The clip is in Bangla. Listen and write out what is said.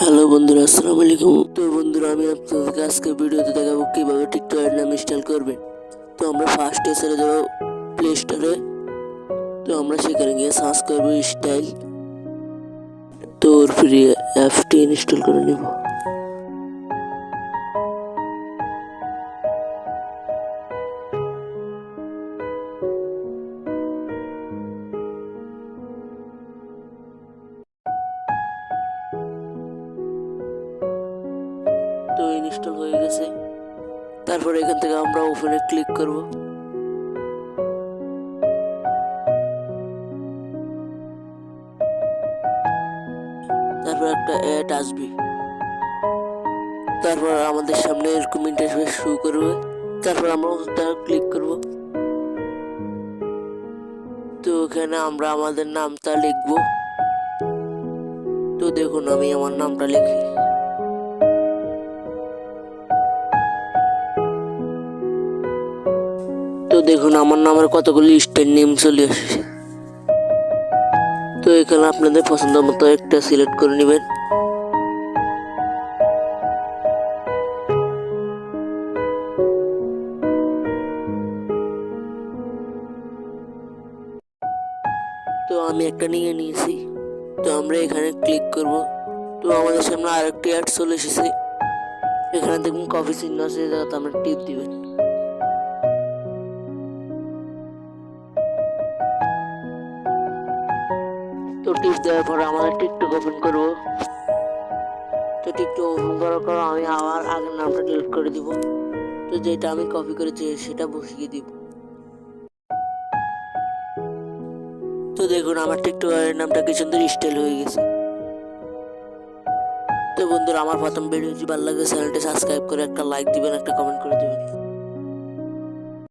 হ্যালো বন্ধুরা, আসসালামু আলাইকুম। তো বন্ধুরা, আমি আপনাদেরকে আজকে ভিডিওতে দেখাবো কিভাবে টিকটক এর নাম ইনস্টল করবেন। তো আমরা ফার্স্টে চলে যাবো প্লে স্টোরে। তো আমরা সেখানে গিয়ে সার্চ করবো স্টাইল। তো ওর ফ্রি অ্যাপটি ইনস্টল করে নিব। তো ইনস্টল হয়ে গেছে। তারপর এখান থেকে আমরা ওপেনে ক্লিক করব। তারপর একটা অ্যাড আসবে। তারপর আমাদের সামনে এরকম ইন্টারফেস শুরু করবে। তারপর আমরা ওটা ক্লিক করব। তো এখানে আমরা আমাদের নামটা লিখব। তো দেখুন, আমি আমার নামটা লিখি। তো দেখুন, আমার নামের কতগুলি স্টাইল নেম চলে আসছে। তো এখানে আপনাদের পছন্দ মতো একটা সিলেক্ট করে নেবেন। তো আমি একটা নিয়ে নিয়েছি। তো আমরা এখানে ক্লিক করব। তো আমাদের সামনে আরেকটি অ্যাড চলে এসেছে। এখানে দেখুন কফি চিহ্ন আছে, যাতে আমরা টিপ দিবেন। তো টিপ দেওয়ার পরে আমাদের টিকটক ওপেন করব। তো টিকটক ওপেন করার পর আমি আমার আগের নামটা ডিলিট করে দিব। তো যেটা আমি কপি করেছি সেটা বসিয়ে দিব। তো দেখুন, আমার টিকটকের নামটা কি সুন্দর স্টাইল হয়ে গেছে। তো বন্ধুরা, আমার প্রথম ভিডিওটি ভালো লাগে চ্যানেলটি সাবস্ক্রাইব করে একটা লাইক দিবেন, একটা কমেন্ট করে দিবেন।